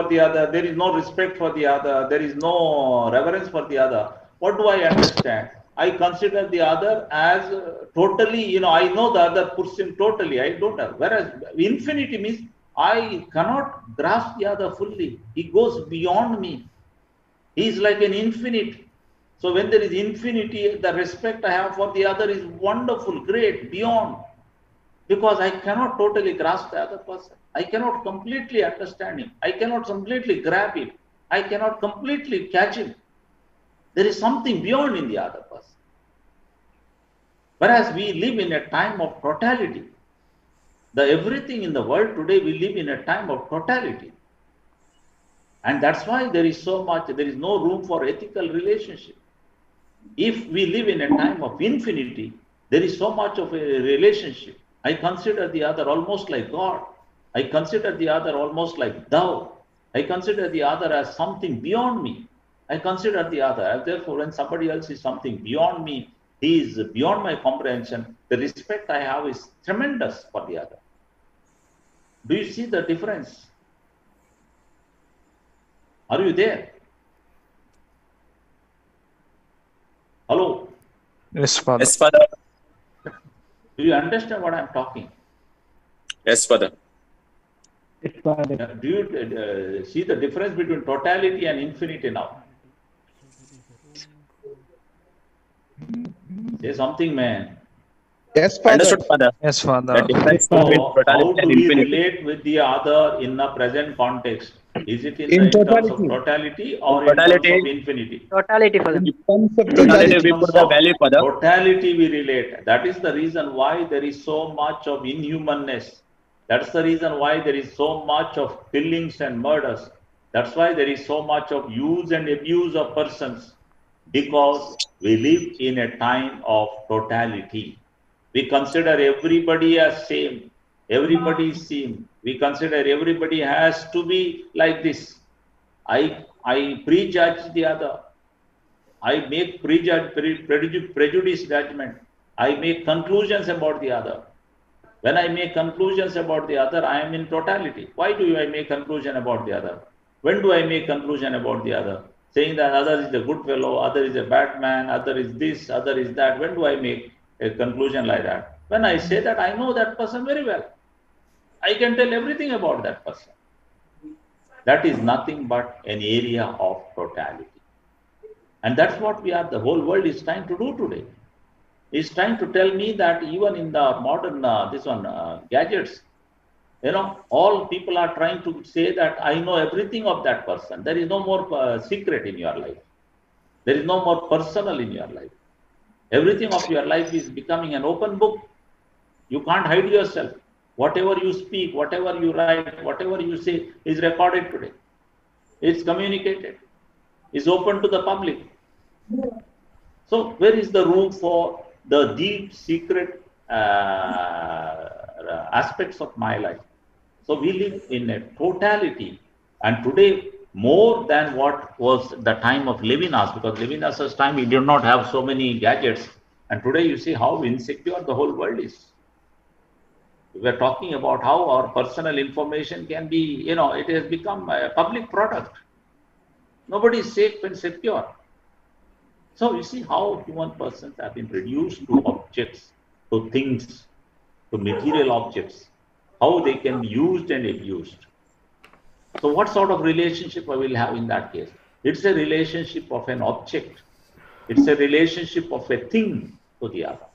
the other, there is no respect for the other, there is no reverence for the other. What do I understand? I consider the other as totally, I know the other puts him totally, I don't have. Whereas infinity means I cannot grasp the other fully. He goes beyond me. He is like an infinite. So when there is infinity, the respect I have for the other is wonderful, great, beyond. Because I cannot totally grasp the other person. I cannot completely understand him. I cannot completely grab him. I cannot completely catch him. There is something beyond in the other person. Whereas we live in a time of totality. Everything in the world today, we live in a time of totality. And that's why there is no room for ethical relationship. If we live in a time of infinity, there is so much of a relationship. I consider the other almost like God. I consider the other almost like thou. I consider the other as something beyond me. I consider the other as therefore when somebody else is something beyond me, he is beyond my comprehension, the respect I have is tremendous for the other. Do you see the difference? Are you there? Hello? Yes, Father. Yes, Father. Do you understand what I'm talking? Yes, Father. Do you see the difference between totality and infinity now? Say something, man. Yes, Father. Understood, Father. Yes, Father. The difference So, between how totality do and we infinity. relate with the other in the present context? Is it In in terms of totality. totality or In in terms totality. of infinity? Totality, Father. In terms of In totality, totality. we put the value, Father. Totality we relate. That is the reason why there is so much of inhumanness. That's the reason why there is so much of killings and murders. That's why there is so much of use and abuse of persons. Because we live in a time of totality. We consider everybody as same. Everybody is same. We consider everybody has to be like this. I prejudge the other. I make prejudice judgment. I make conclusions about the other. When I make conclusions about the other, I am in totality. Why do I make conclusion about the other? When do I make conclusion about the other? Saying that other is a good fellow, other is a bad man, other is this, other is that. When do I make a conclusion like that? When I say that I know that person very well. I can tell everything about that person. That is nothing but an area of totality. And that's what the whole world is trying to do today. It's trying to tell me that even in the modern, gadgets, all people are trying to say that I know everything of that person. There is no more secret in your life. There is no more personal in your life. Everything of your life is becoming an open book. You can't hide yourself. Whatever you speak, whatever you write, whatever you say is recorded today. It's communicated. It's open to the public. So where is the room for the deep secret aspects of my life? So we live in a totality, and today more than what was the time of Levinas, because Levinas's time we did not have so many gadgets, and today you see how insecure the whole world is. We were talking about how our personal information can be, it has become a public product. Nobody is safe and secure. So you see how human persons have been reduced to objects, to things, to material objects, how they can be used and abused. So what sort of relationship I will have in that case? It's a relationship of an object. It's a relationship of a thing to the other.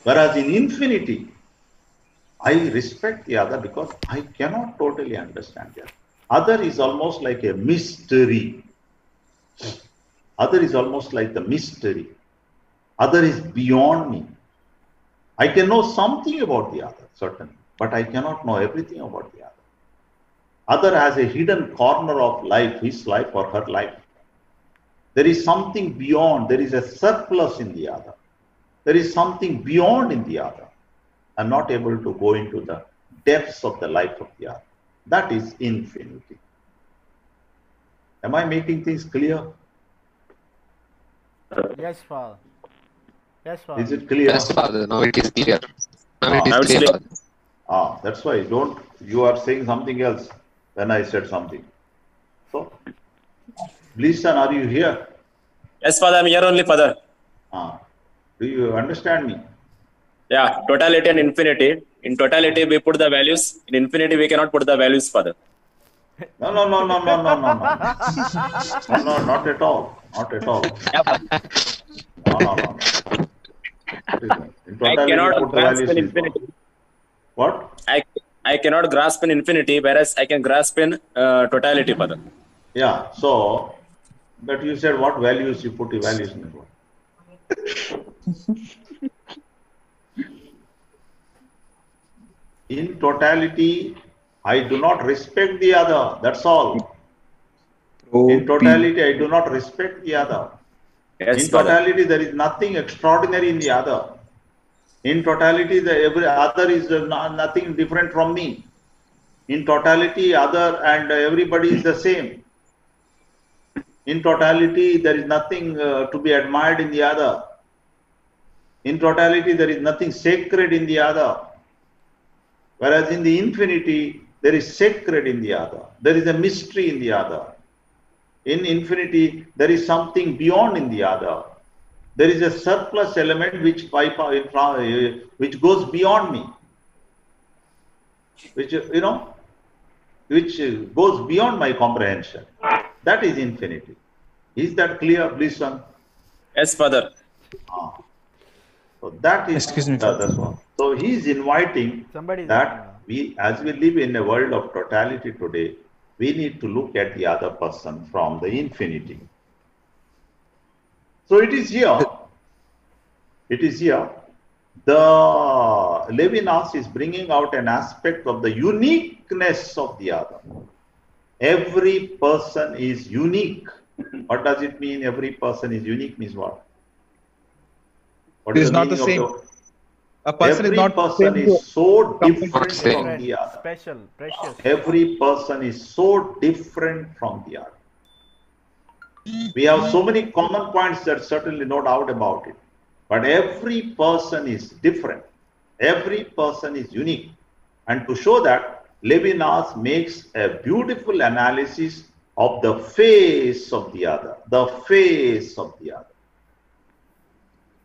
Whereas in infinity, I respect the other because I cannot totally understand the other. Other is almost like a mystery. Other is almost like the mystery. Other is beyond me. I can know something about the other, certainly, but I cannot know everything about the other. Other has a hidden corner of life, his life or her life. There is something beyond. There is a surplus in the other. There is something beyond in the other. I'm not able to go into the depths of the life of the other. That is infinity. Am I making things clear? Yes, Father. Yes, Father. Is it clear? Yes, Father. Now it is clear. Now it Now is it's clear, clear. Father. That's why you are saying something else. when I said something. So, Gleason, are you here? Yes, Father, I'm here only, Father. Do you understand me? Yeah, totality and infinity. In totality, we put the values. In infinity, we cannot put the values, Father. No, no, no, no, no, no, no, no. No, no, not at all. Not at all. Yeah, Father. No, no, no, no. What is that? In I totality, cannot put the grasp values in is what? infinity. What? I cannot grasp in infinity, whereas I can grasp in totality, Father. Yeah, so, but you said what values you put the values in what? In totality, I do not respect the other. That's all. In totality, I do not respect the other. Yes, In Father. totality, there is nothing extraordinary in the other. In totality, every other is nothing different from me. In totality, other and everybody is the same. In totality, there is nothing to be admired in the other. In totality, there is nothing sacred in the other. Whereas in the infinity, there is sacred in the other. There is a mystery in the other. In infinity, there is something beyond in the other. There is a surplus element which goes beyond me, which goes beyond my comprehension. That is infinity. Is that clear, Gleason? Yes, Father. So that is Excuse me. that's what. So he is inviting that as we live in a world of totality today, we need to look at the other person from the infinity. So it is here. It is here. The Levinas is bringing out an aspect of the uniqueness of the other. Every person is unique. What does it mean? Every person is unique means what? What It is is the not the meaning same. of A person every is not person same is so different completely from the other. Special, precious. Every person is so different from the other. We have so many common points that certainly no doubt about it. But every person is different. Every person is unique. And to show that, Levinas makes a beautiful analysis of the face of the other. The face of the other.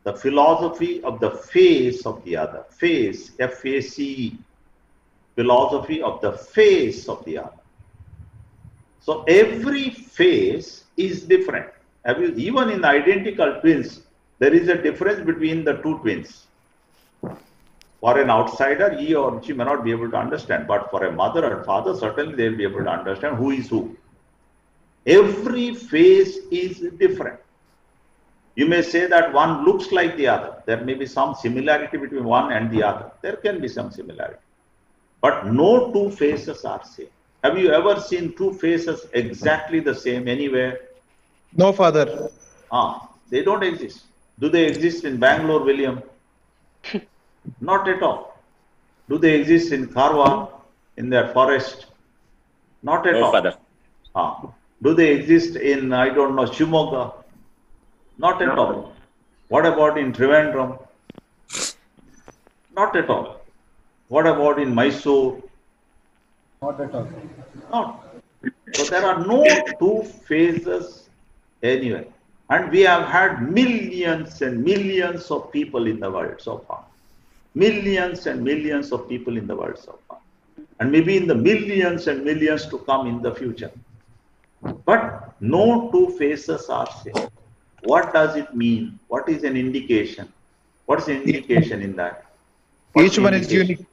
The philosophy of the face of the other. Face, F-A-C-E. Philosophy of the face of the other. So every face is different. Even in identical twins, there is a difference between the two twins. For an outsider, he or she may not be able to understand, but for a mother and father, certainly they will be able to understand who is who. Every face is different. You may say that one looks like the other. There may be some similarity between one and the other. There can be some similarity. But no two faces are same. Have you ever seen two faces exactly the same anywhere? No, Father. They don't exist. Do they exist in Bangalore, William? Not at all. Do they exist in Karwa, in their forest? Not at No, all. Father. Do they exist in, I don't know, Shimoga? Not at all. What about in Trivandrum? Not at all. What about in Mysore? Not at all. Not. So there are no two phases anywhere. And we have had millions and millions of people in the world so far. Millions and millions of people in the world so far. And maybe in the millions and millions to come in the future. But no two faces are same. What does it mean? What is an indication? What is an indication in that? Each one is unique.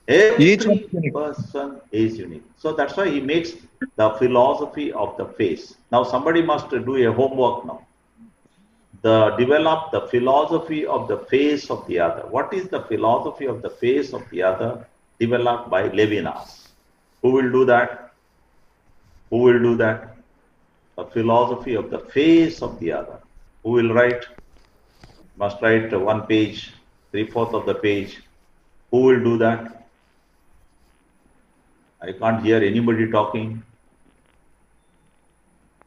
Every Each one is unique. person is unique. So that's why he makes the philosophy of the face. Now somebody must do a homework now. Develop the philosophy of the face of the other. What is the philosophy of the face of the other developed by Levinas? Who will do that? Who will do that? A philosophy of the face of the other. Who will write? Must write one page, 3/4 of the page. Who will do that? I can't hear anybody talking.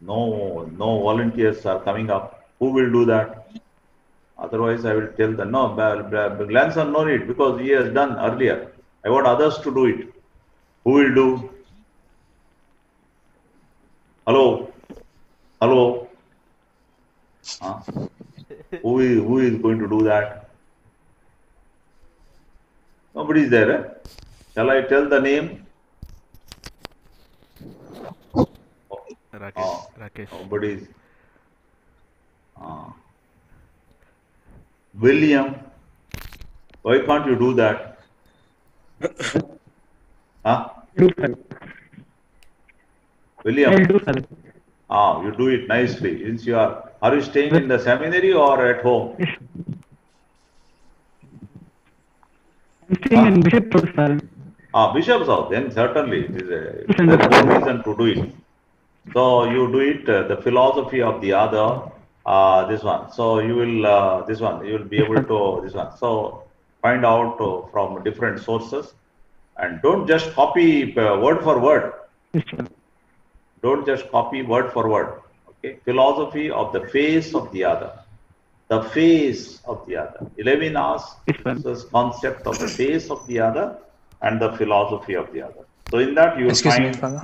No volunteers are coming up. Who will do that? Otherwise, I will tell them, no, Glanson no need because he has done earlier. I want others to do it. Who will do? Hello? Hello? Huh? Who is going to do that? Nobody is there. Eh? Shall I tell the name? Rakesh. Rakesh. Nobody is. William, why can't you do that? Huh? William? You do it nicely. Since are you staying in the seminary or at home? I'm staying in Bishop Road, sir. Bishop's house. Then certainly it is there's no reason to do it. So you do it, the philosophy of the other, this one. So you will, this one, you will be able to, this one. So find out from different sources and don't just copy word for word. Don't just copy word for word. Okay. Philosophy of the face of the other. The face of the other. Levinas this concept of the face of the other and the philosophy of the other. So in that you will Excuse find, me, Father.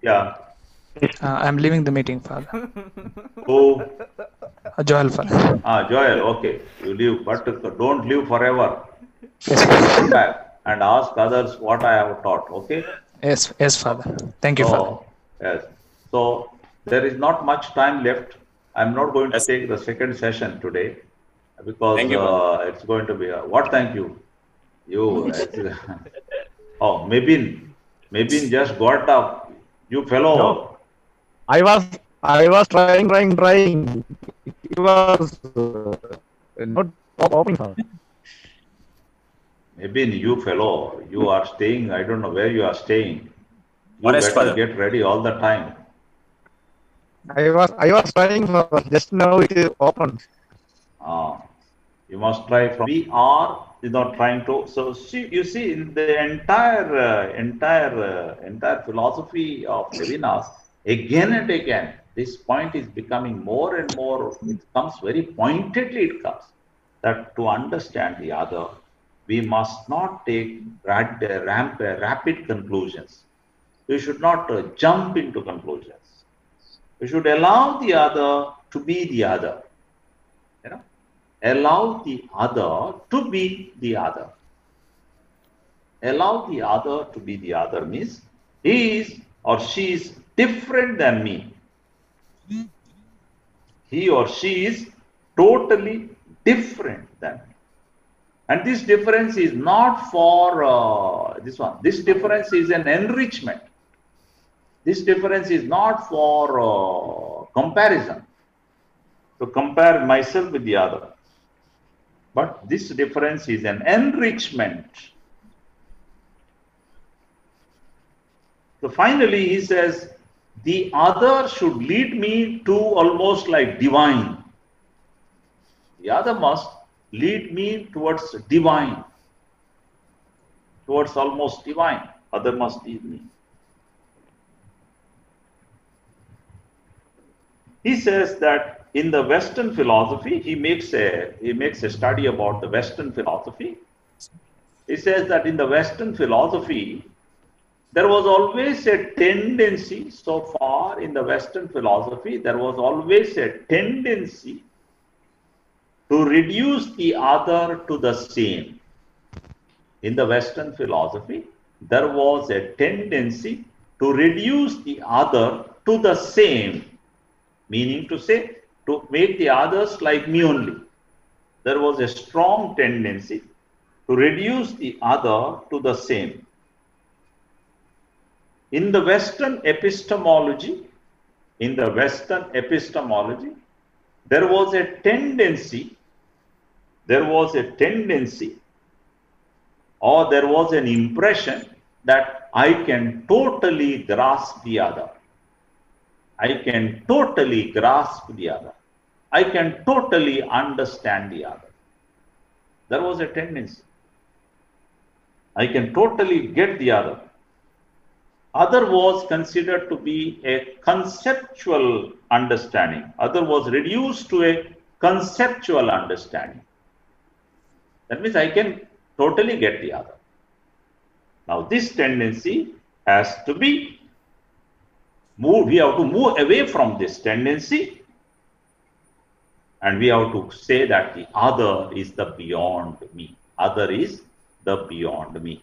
yeah. I'm leaving the meeting, Father. Who? Joel, Father. Joel, okay. You leave, but don't leave forever. Yes, Father. Come back and ask others what I have taught, okay? Yes, yes, Father. Thank you, Father. Yes. So there is not much time left. I'm not going to take the second session today because Thank you, Father. it's going to be what? Thank you. Oh, Mebin just got up. You fellow. No. I was trying. It was not opening, sir. Mebin, you fellow, you are staying. I don't know where you are staying. You Honest, better Father. get ready all the time. I was trying, sir. Just now it is open. You must try from. We are, trying to. So see, you see, in the entire philosophy of Levinas, again and again, this point is becoming more and more. It comes very pointedly. It comes that to understand the other, we must not take rapid conclusions. We should not jump into conclusions. We should allow the other to be the other. Allow the other to be the other. Allow the other to be the other means he is or she is different than me. He or she is totally different than me. And this difference is not for this one. This difference is an enrichment. This difference is not for comparison, to compare myself with the other. But this difference is an enrichment. So finally, he says, the other should lead me to almost like divine. The other must lead me towards divine, towards almost divine. Other must lead me. He says that in the Western philosophy, he makes a study about the Western philosophy. He says that in the Western philosophy, there was always a tendency, so far in the Western philosophy, there was always a tendency to reduce the other to the same. In the Western philosophy, there was a tendency to reduce the other to the same, meaning to say, to make the others like me only. There was a strong tendency to reduce the other to the same. In the Western epistemology, there was a tendency, or there was an impression that I can totally grasp the other. I can totally grasp the other. I can totally understand the other. There was a tendency. I can totally get the other. Other was considered to be a conceptual understanding. Other was reduced to a conceptual understanding. That means I can totally get the other. Now this tendency has to be We have to move away from this tendency, and we have to say that the other is the beyond me. Other is the beyond me.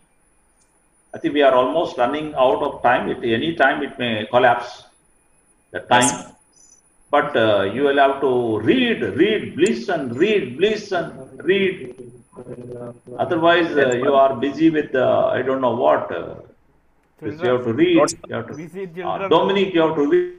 I think we are almost running out of time. At any time it may collapse, the time. Yes. But you will have to read, listen, read. Otherwise, you are busy with I don't know what. You have to read. Children. You have to, Busy children. Dominic, you have to read.